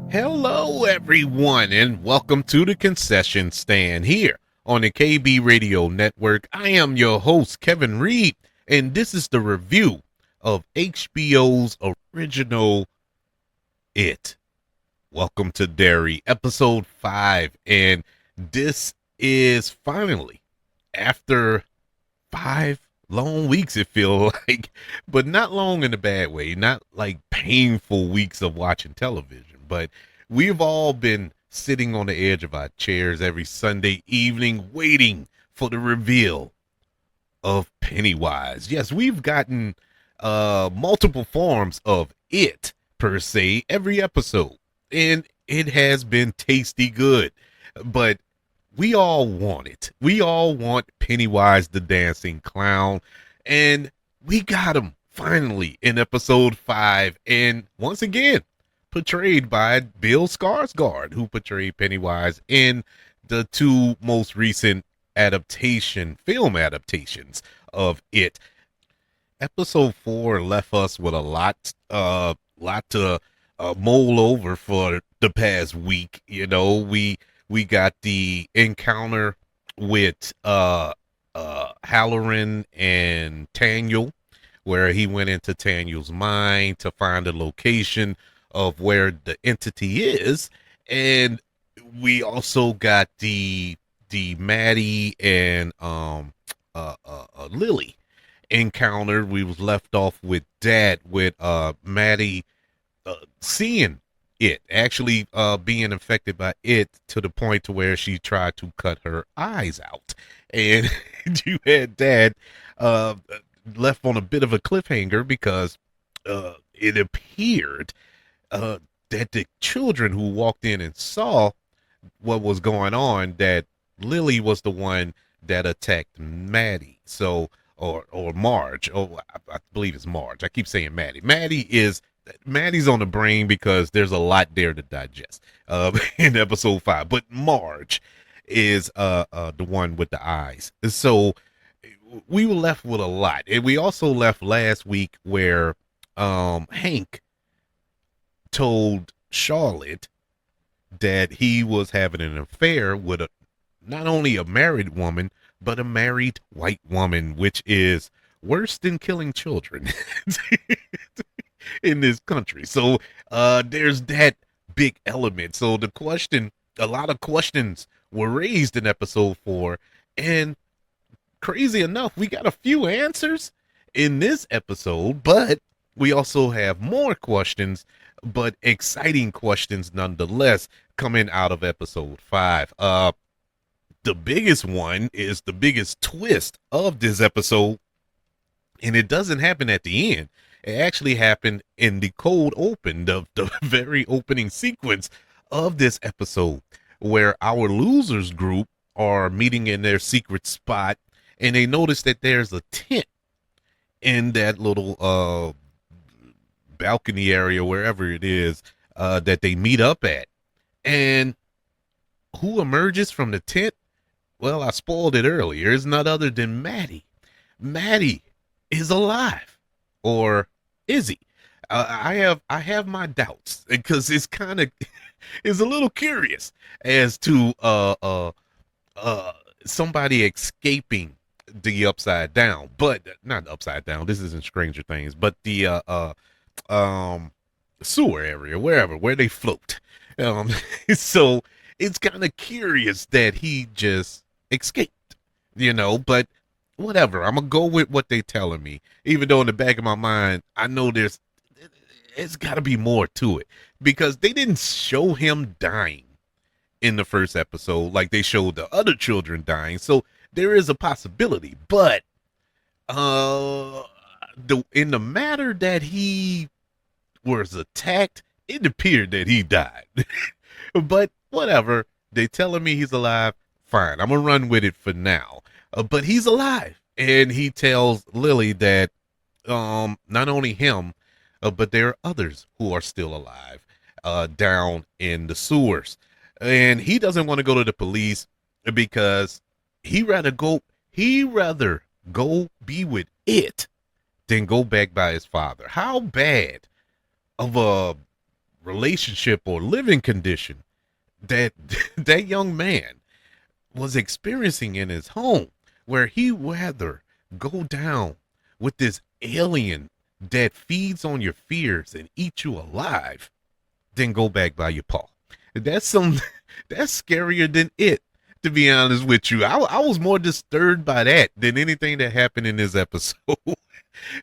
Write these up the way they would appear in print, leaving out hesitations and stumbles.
Hello, everyone, and welcome to the concession stand here on the KB Radio Network. I am your host, Kevin Reed, and this is the review of HBO's original It. Welcome to Derry, episode 5, and this is finally, after 5 long weeks, it feels like, but not long in a bad way, not like painful weeks of watching television, but we've all been sitting on the edge of our chairs every Sunday evening waiting for the reveal of Pennywise. Yes, we've gotten multiple forms of it per se every episode, and it has been tasty good. But we all want it. We all want Pennywise the Dancing Clown, and we got him finally in episode 5, and once again portrayed by Bill Skarsgård, who portrayed Pennywise in the two most recent film adaptations of it. Episode 4 left us with a lot to mull over for the past week. You know, we got the encounter with Halloran and Taniel, where he went into Taniel's mind to find a location of where the entity is, and we also got the Maddie and Lily encounter. We was left off with that, with Maddie seeing it, actually being infected by it to the point to where she tried to cut her eyes out, and you had that left on a bit of a cliffhanger because it appeared that the children who walked in and saw what was going on, that Lily was the one that attacked Maddie. So, or Marge. Oh, I believe it's Marge. I keep saying Maddie. Maddie's on the brain because there's a lot there to digest in episode 5. But Marge is the one with the eyes. So we were left with a lot. And we also left last week where Hank told Charlotte that he was having an affair with not only a married woman, but a married white woman, which is worse than killing children in this country. So there's that big element. So a lot of questions were raised in episode 4, and crazy enough, we got a few answers in this episode, but we also have more questions, but exciting questions nonetheless, coming out of episode 5. The biggest one is the biggest twist of this episode, and it doesn't happen at the end. It actually happened in the cold open, the very opening sequence of this episode, where our losers group are meeting in their secret spot, and they notice that there's a tent in that little balcony area, wherever it is that they meet up at. And who emerges from the tent? Well, I spoiled it earlier. It's none other than Maddie. Maddie is alive, or is he? I have my doubts because it's kind of it's a little curious as to somebody escaping the upside down, but not upside down. This isn't Stranger Things, but the sewer area, where they float. So it's kind of curious that he just escaped, but whatever. I'm gonna go with what they telling me, even though in the back of my mind I know it's got to be more to it, because they didn't show him dying in the first episode like they showed the other children dying. So there is a possibility, but in the matter that he was attacked, it appeared that he died. But whatever, they telling me he's alive. Fine, I'm gonna run with it for now. But he's alive, and he tells Lily that not only him, but there are others who are still alive down in the sewers, and he doesn't want to go to the police because he rather go be with it than go back by his father. How bad of a relationship or living condition that that young man was experiencing in his home, where he would rather go down with this alien that feeds on your fears and eat you alive than go back by your paw. That's some that's scarier than it, to be honest with you. I was more disturbed by that than anything that happened in this episode.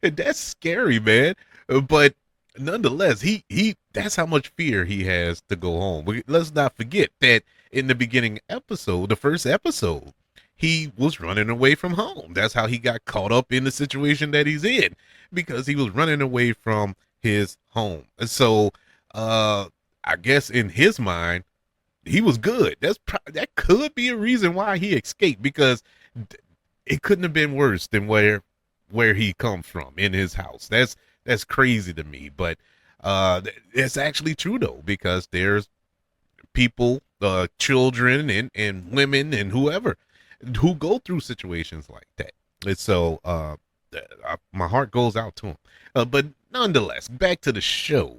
And that's scary, man. But nonetheless, he that's how much fear he has to go home. Let's not forget that in the beginning episode, the first episode, he was running away from home. That's how he got caught up in the situation that he's in, because he was running away from his home. And so I guess in his mind, he was good. That could be a reason why he escaped, because it couldn't have been worse than where he comes from in his house. That's crazy to me, but it's actually true though, because there's people, children and women and whoever who go through situations like that. And so my heart goes out to him. But nonetheless, back to the show,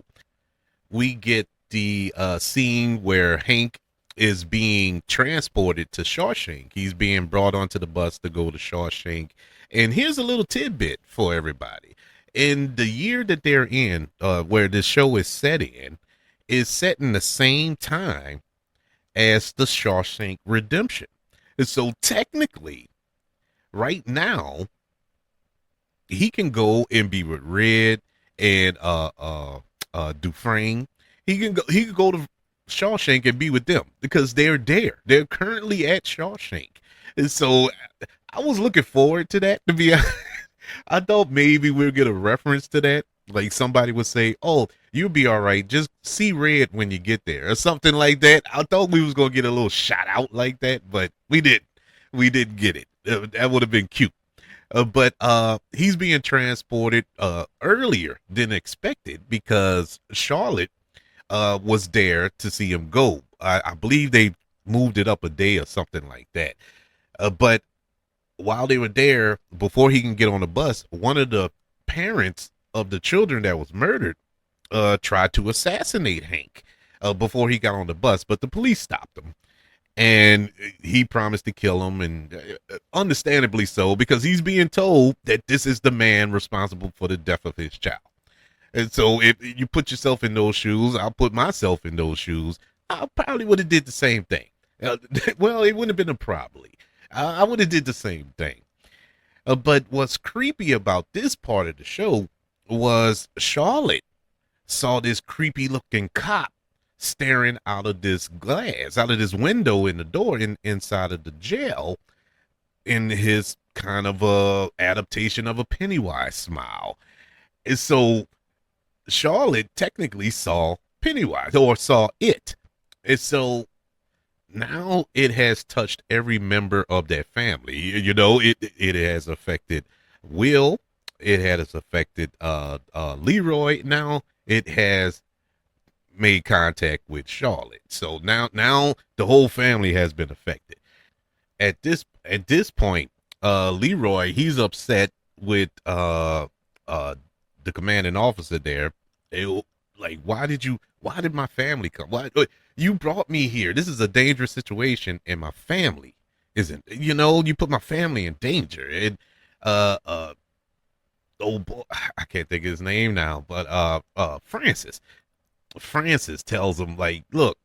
we get the scene where Hank is being transported to Shawshank. He's being brought onto the bus to go to Shawshank. And here's a little tidbit for everybody. In the year that they're in, where this show is set in the same time as the Shawshank Redemption. And so technically, right now, he can go and be with Red and Dufresne. He can go to Shawshank and be with them, because they're there. They're currently at Shawshank. And so I was looking forward to that, to be honest. I thought maybe we'll get a reference to that. Like somebody would say, "Oh, you'll be all right. Just see Red when you get there," or something like that. I thought we was going to get a little shout out like that, but we didn't. We didn't get it. That would have been cute. But he's being transported earlier than expected, because Charlotte was there to see him go. I believe they moved it up a day or something like that. But while they were there, before he can get on the bus, one of the parents of the children that was murdered tried to assassinate Hank before he got on the bus, but the police stopped him. And he promised to kill him, and understandably so, because he's being told that this is the man responsible for the death of his child. And so if you put yourself in those shoes, I'll put myself in those shoes, I probably would have did the same thing. Well, it wouldn't have been a probably. I would have did the same thing. But what's creepy about this part of the show was Charlotte saw this creepy looking cop staring out of this glass, out of this window in the door inside of the jail, in his kind of a adaptation of a Pennywise smile. And so Charlotte technically saw Pennywise, or saw it. And so now it has touched every member of that family. You know, it has affected Will. It has affected Leroy. Now it has made contact with Charlotte. So now the whole family has been affected. At this point, Leroy, he's upset with the commanding officer there. Like, why did my family come? Why you brought me here? This is a dangerous situation, and my family isn't. You put my family in danger. And oh boy, I can't think of his name now, but Francis tells him, like, look,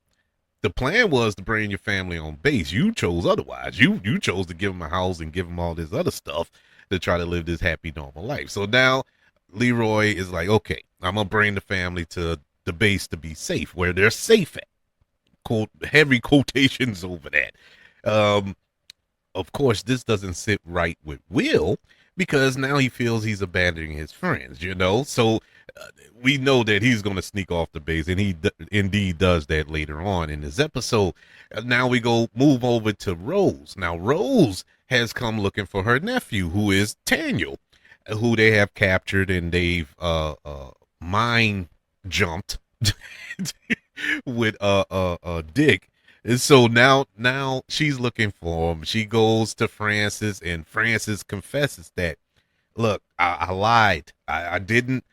the plan was to bring your family on base. You chose otherwise. You chose to give him a house and give him all this other stuff to try to live this happy, normal life. So now Leroy is like, okay, I'm going to bring the family to the base to be safe, where they're safe at. Quote, heavy quotations over that. Of course, this doesn't sit right with Will, because now he feels he's abandoning his friends, So we know that he's going to sneak off the base, and he indeed does that later on in this episode. Now we move over to Rose. Now Rose has come looking for her nephew, who is Daniel, who they have captured, and they've mind jumped with Dick. And so now she's looking for him. She goes to Francis, and Francis confesses that, look, I lied. I didn't.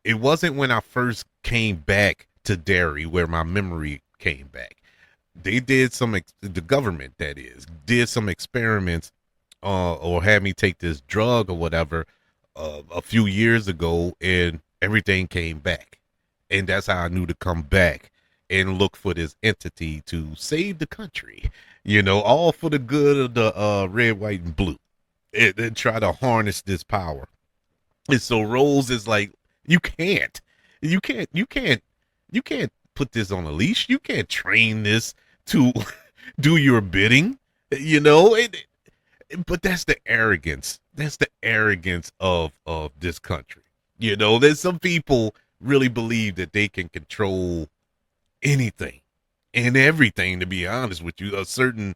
It wasn't when I first came back to Derry where my memory came back. They did the government, that is, did some experiments, or had me take this drug or whatever, a few years ago, and everything came back. And that's how I knew to come back and look for this entity to save the country, all for the good of the red, white, and blue, and try to harness this power. And so Rose is like, you can't, you can't, you can't, you can't put this on a leash. You can't train this to do your bidding, but that's the arrogance. That's the arrogance of this country. There's some people really believe that they can control anything and everything, to be honest with you. A certain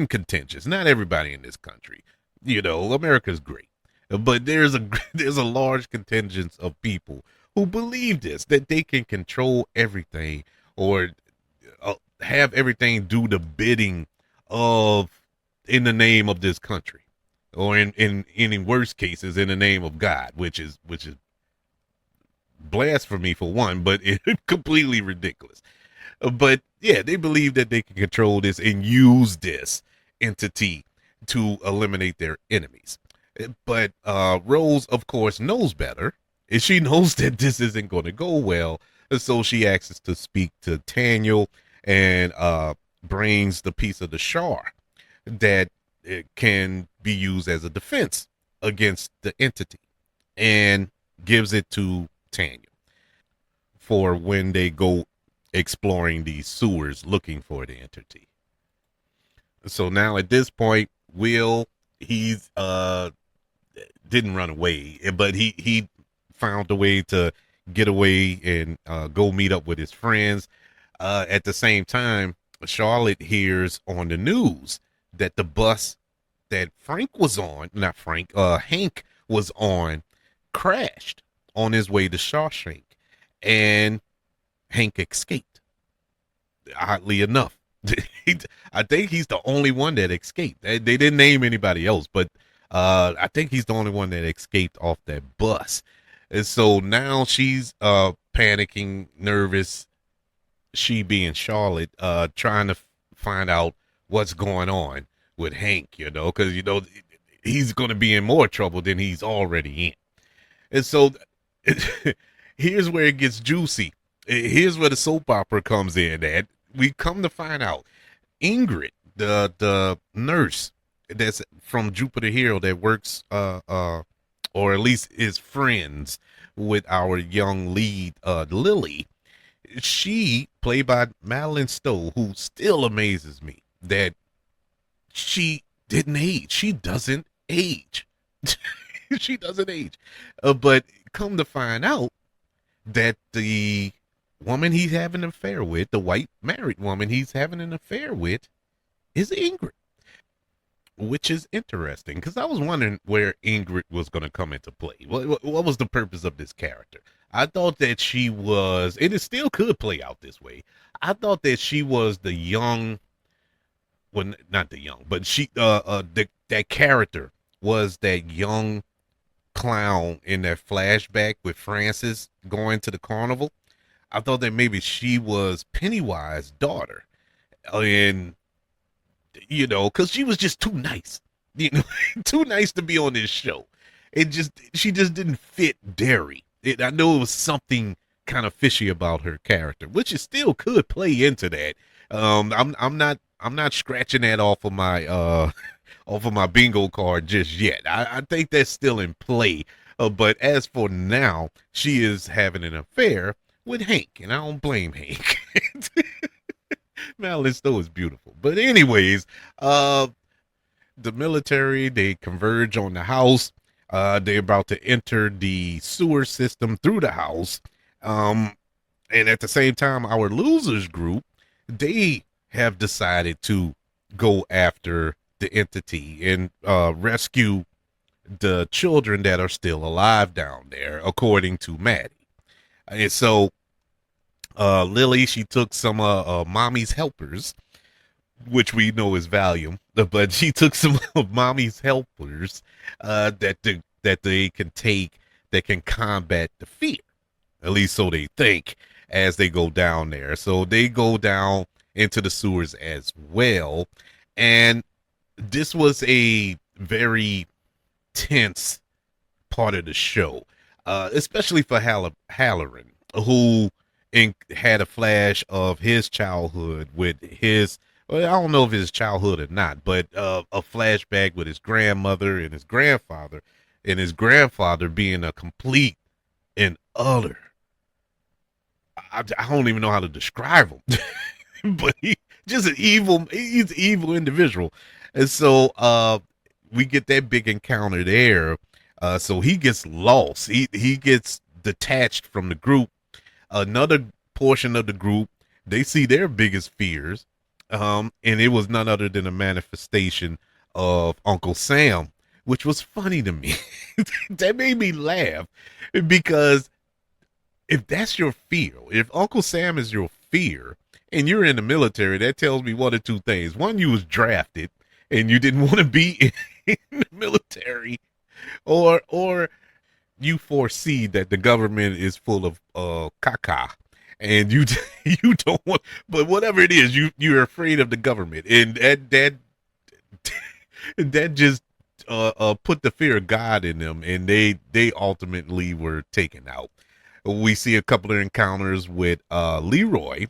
contingent, not everybody in this country. America's great, but there's a large contingent of people who believe this, that they can control everything, or have everything do the bidding of, in the name of this country, or in worst cases, in the name of God, which is blasphemy for one, but it's completely ridiculous. But yeah, they believe that they can control this and use this entity to eliminate their enemies. But Rose, of course, knows better, and she knows that this isn't going to go well. And so she asks us to speak to Daniel, and brings the piece of the shard that it can be used as a defense against the entity, and gives it to Daniel for when they go exploring these sewers looking for the entity. So now at this point, Will, he's didn't run away, but he found a way to get away and go meet up with his friends. At the same time, Charlotte hears on the news that the bus that Hank was on, crashed on his way to Shawshank, and Hank escaped. Oddly enough, I think he's the only one that escaped. They didn't name anybody else, but I think he's the only one that escaped off that bus. And so now she's panicking, nervous. She being Charlotte, trying to find out what's going on with Hank, because he's going to be in more trouble than he's already in. And so here's where it gets juicy. Here's where the soap opera comes in. That we come to find out, Ingrid, the nurse that's from Jupiter Hero, that works, or at least is friends with our young lead, Lily. She, played by Madeline Stowe, who still amazes me that she didn't age. She doesn't age. She doesn't age. But come to find out that the woman he's having an affair with, the white married woman he's having an affair with, is Ingrid. Which is interesting, because I was wondering where Ingrid was going to come into play. What was the purpose of this character? I thought that she was, and it still could play out this way, I thought that she was the young, well, not the young, but she, that character was that young clown in that flashback with Francis going to the carnival. I thought that maybe she was Pennywise's daughter, and because she was just too nice, too nice to be on this show. She just didn't fit Derry. I know it was something kind of fishy about her character, which it still could play into that. I'm not scratching that off of my bingo card just yet. I think that's still in play. But as for now, she is having an affair with Hank, and I don't blame Hank. Madeline Stowe is beautiful. But anyways, the military, they converge on the house. They're about to enter the sewer system through the house. And at the same time, our losers group, they have decided to go after the entity and rescue the children that are still alive down there, according to Maddie. And so Lily, she took some mommy's helpers, which we know is Valium, but she took some of mommy's helpers that they can take, that can combat the fear. At least so they think. as they go down there. So they go down into the sewers as well. And this was a very tense part of the show, especially for Halloran, who had a flash of his childhood with his. Well, I don't know if his childhood or not, but a flashback with his grandmother and his grandfather being a complete and utter. I don't even know how to describe him, but he's an evil individual, and so we get that big encounter there. So he gets lost. He gets detached from the group. Another portion of the group, they see their biggest fears, and it was none other than a manifestation of Uncle Sam, which was funny to me. That made me laugh because if that's your fear, if Uncle Sam is your fear, and you're in the military, that tells me one of two things. One, you was drafted and you didn't want to be in the military, or you foresee that the government is full of caca, and you you don't want. But whatever it is, you're afraid of the government, and that just put the fear of God in them, and they ultimately were taken out. We see a couple of encounters with Leroy,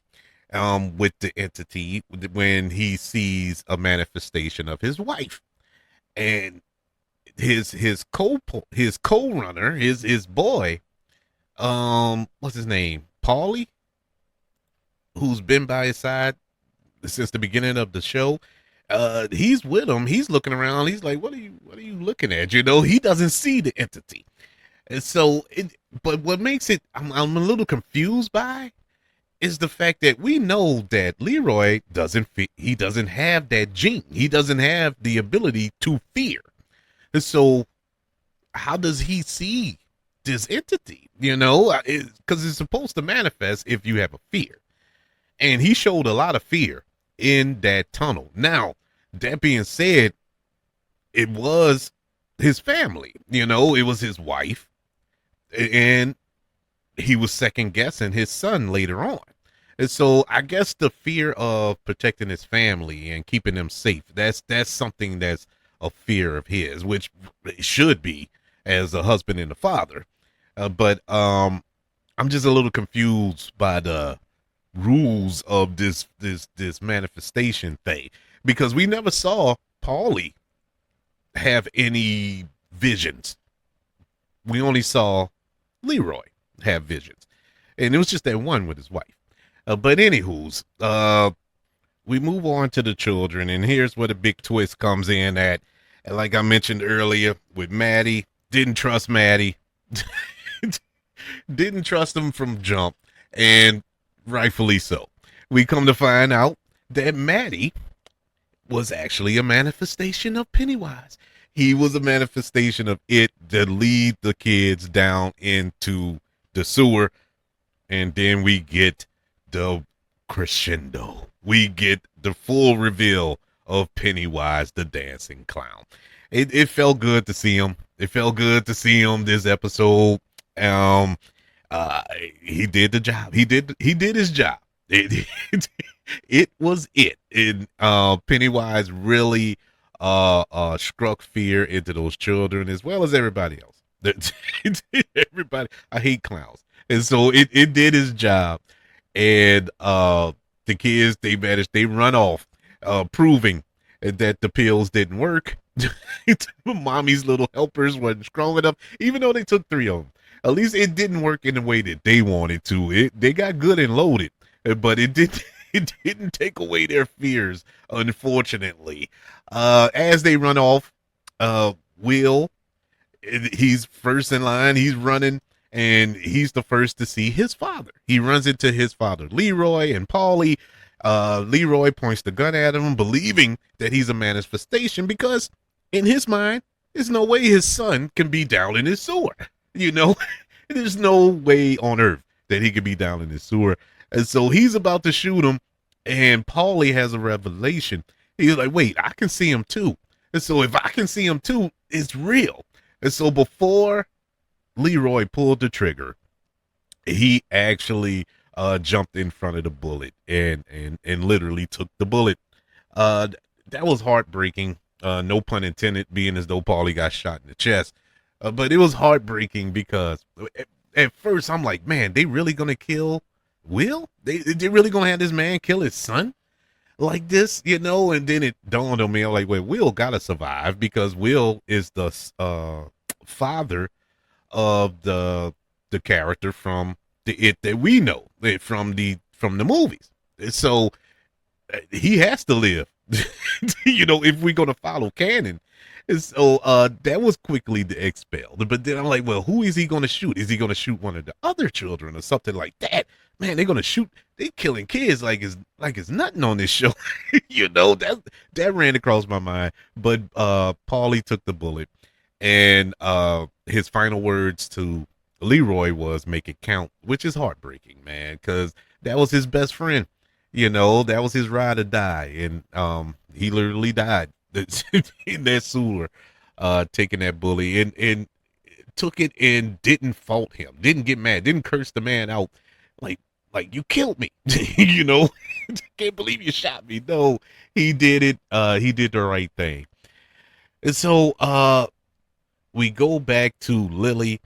with the entity when he sees a manifestation of his wife, and his co-runner, his boy, what's his name, Paulie, who's been by his side since the beginning of the show. He's with him. He's looking around. He's like, what are you looking at? You know, he doesn't see the entity. And so, but what makes it, I'm a little confused by, is the fact that we know that Leroy doesn't have that gene. He doesn't have the ability to fear. And so how does he see this entity? You know, because it's supposed to manifest if you have a fear. And he showed a lot of fear in that tunnel. Now, that being said, it was his family. You know, it was his wife. And he was second guessing his son later on. And so I guess the fear of protecting his family and keeping them safe, that's something that's a fear of his, which it should be as a husband and a father. But I'm just a little confused by the rules of this manifestation thing, because we never saw Paulie have any visions. We only saw Leroy have visions, and it was just that one with his wife. But anywho's, we move on to the children, and here's where the big twist comes in at. And like I mentioned earlier with Maddie, didn't trust Maddie, didn't trust him from jump, and rightfully so. We come to find out that Maddie was actually a manifestation of Pennywise. He was a manifestation of it to lead the kids down into the sewer. And then we get the crescendo. We get the full reveal of Pennywise the Dancing Clown. It felt good to see him. It felt good to see him this episode. He did the job. He did his job. It was it. Pennywise really struck fear into those children as well as everybody else. Everybody, I hate clowns, and so it did his job. And the kids, they run off, proving that the pills didn't work. Mommy's little helpers wasn't strong enough, even though they took 3 of them. At least it didn't work in the way that they wanted to. They got good and loaded, but it didn't take away their fears, unfortunately. As they run off, Will, he's first in line. He's running, and he's the first to see his father. He runs into his father, Leroy, and Paulie. Leroy points the gun at him, believing that he's a manifestation, because in his mind, there's no way his son can be down in his sewer. You know, there's no way on earth that he could be down in his sewer. And so he's about to shoot him, and Paulie has a revelation. He's like, wait, I can see him too. And so if I can see him too, it's real. And so before Leroy pulled the trigger, he actually jumped in front of the bullet and literally took the bullet. Uh, that was heartbreaking. No pun intended, being as though Paulie got shot in the chest. But it was heartbreaking because at first I'm like, man, they really gonna kill Will? They really gonna have this man kill his son like this, you know? And then it dawned on me, I'm like, well, Will gotta survive because Will is the father of the character from the It that we know from the movies. So he has to live, you know, if we're gonna follow canon. And so that was quickly expelled. But then I'm like, well, who is he gonna shoot? Is he gonna shoot one of the other children or something like that? Man, they're gonna shoot. They killing kids like it's nothing on this show. You know, that ran across my mind. But Paulie took the bullet, and his final words to Leroy was "make it count," which is heartbreaking, man, because that was his best friend. You know, that was his ride or die, and he literally died in that sewer, taking that bully, and took it and didn't fault him, didn't get mad, didn't curse the man out, like you killed me, you know, can't believe you shot me. No, he did it. He did the right thing, and so we go back to Lily.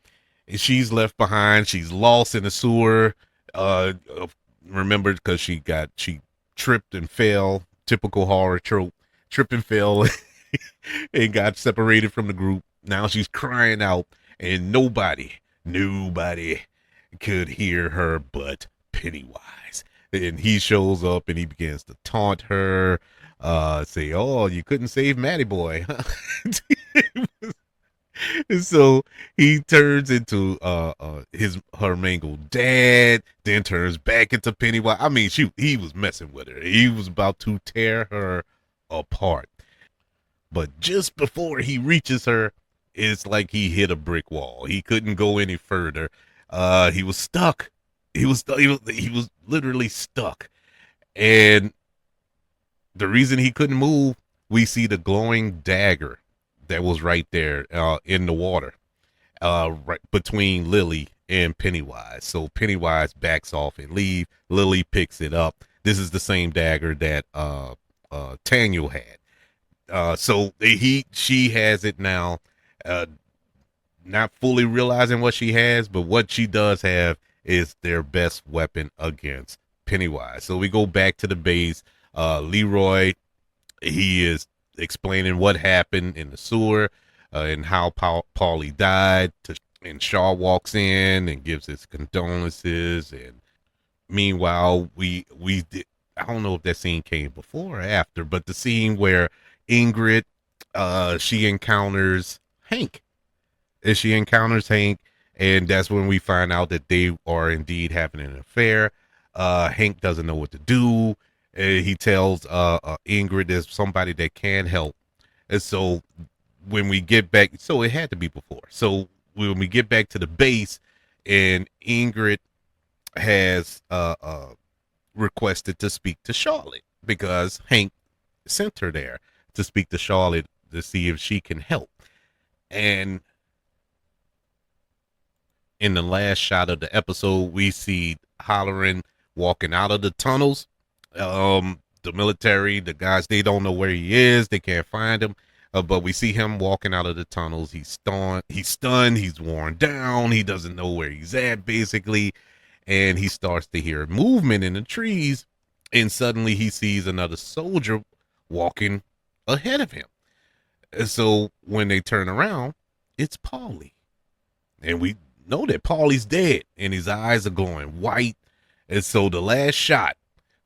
She's left behind. She's lost in the sewer. Uh, remembered because she tripped and fell. Typical horror trope. Trip and fell and got separated from the group. Now she's crying out, and nobody could hear her but Pennywise. And he shows up and he begins to taunt her, say, "Oh, you couldn't save Matty Boy." And so he turns into her mangled dad, then turns back into Pennywise. I mean, shoot, he was messing with her. He was about to tear her apart. But just before he reaches her, it's like he hit a brick wall. He couldn't go any further. He was stuck. He was literally stuck. And the reason he couldn't move, we see the glowing dagger that was right there in the water, right between Lily and Pennywise. So Pennywise backs off and leave. Lily picks it up. This is the same dagger that Taniel had. So she has it now, not fully realizing what she has, but what she does have is their best weapon against Pennywise. So we go back to the base. Leroy, he is explaining what happened in the sewer and how Paulie died. And Shaw walks in and gives his condolences. And meanwhile, we did. I don't know if that scene came before or after, but the scene where Ingrid, she encounters Hank. And that's when we find out that they are indeed having an affair. Hank doesn't know what to do. He tells Ingrid there's somebody that can help. And so when we get back, so it had to be before. So when we get back to the base, and Ingrid has requested to speak to Charlotte because Hank sent her there to speak to Charlotte to see if she can help. And in the last shot of the episode, we see Halloran walking out of the tunnels. The military, the guys, they don't know where he is. They can't find him. But we see him walking out of the tunnels. He's stunned. He's worn down. He doesn't know where he's at, basically. And he starts to hear movement in the trees. And suddenly he sees another soldier walking ahead of him. And so when they turn around, it's Paulie. And we know that Paulie's dead. And his eyes are glowing white. And so the last shot,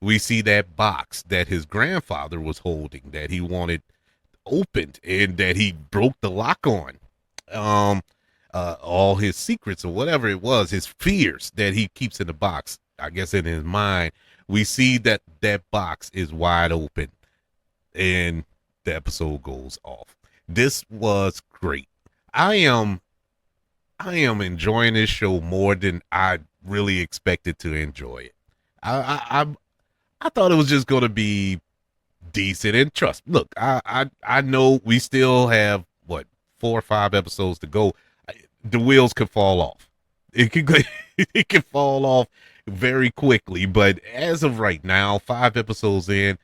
we see that box that his grandfather was holding that he wanted opened and that he broke the lock on. All his secrets or whatever it was, his fears that he keeps in the box, I guess in his mind, we see that that box is wide open and the episode goes off. This was great. I am enjoying this show more than I really expected to enjoy it. I thought it was just going to be decent. And trust, look, I know we still have what 4 or 5 episodes to go. The wheels could fall off. It could fall off, very quickly. But as of right now, 5 episodes in,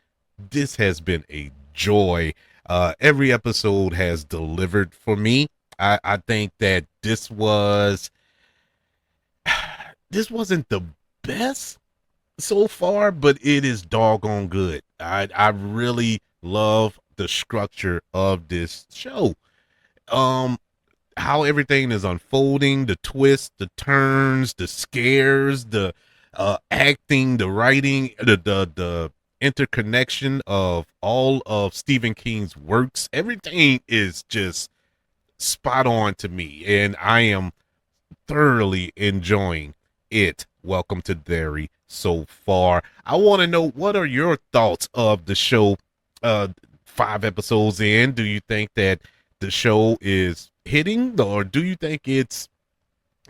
this has been a joy. Every episode has delivered for me. I think that this wasn't the best so far, but it is doggone good. I really love the structure of this show. Um, how everything is unfolding, the twists, the turns, the scares, the acting, the writing, the interconnection of all of Stephen King's works. Everything is just spot on to me, and I am thoroughly enjoying it. Welcome to Derry so far. I want to know, what are your thoughts of the show? 5 episodes in, do you think that the show is hitting, or do you think it's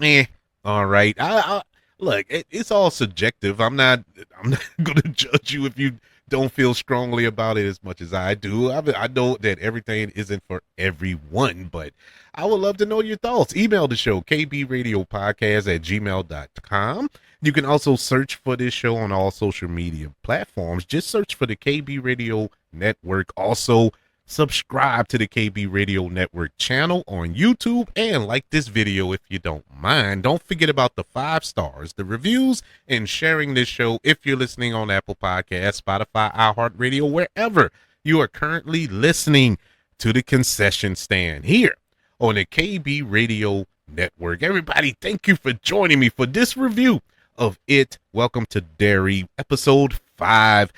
eh? All right. I look. It's all subjective. I'm not going to judge you if you don't feel strongly about it as much as I do. I know that everything isn't for everyone, but I would love to know your thoughts. Email the show, kbradiopodcast@gmail.com. You can also search for this show on all social media platforms. Just search for the KB Radio Network. Also, subscribe to the KB Radio Network channel on YouTube and like this video if you don't mind. Don't forget about the 5 stars, the reviews, and sharing this show if you're listening on Apple Podcasts, Spotify, iHeartRadio, wherever you are currently listening to the concession stand here on the KB Radio Network. Everybody, thank you for joining me for this review of It. Welcome to Derry, episode 5.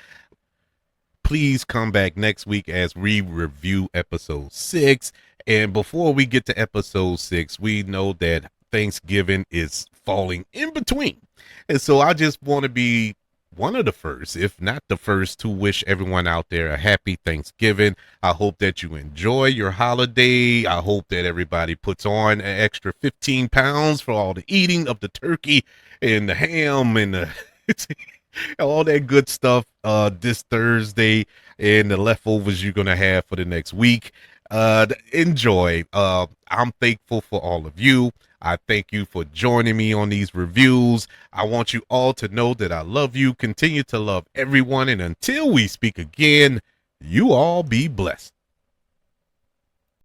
Please come back next week as we review episode 6. And before we get to episode 6, we know that Thanksgiving is falling in between. And so I just want to be one of the first, if not the first, to wish everyone out there a happy Thanksgiving. I hope that you enjoy your holiday. I hope that everybody puts on an extra 15 pounds for all the eating of the turkey and the ham and the all that good stuff this Thursday, and the leftovers you're gonna have for the next week. Enjoy. I'm thankful for all of you. I thank you for joining me on these reviews. I want you all to know that I love you. Continue to love everyone, and until we speak again, you all be blessed.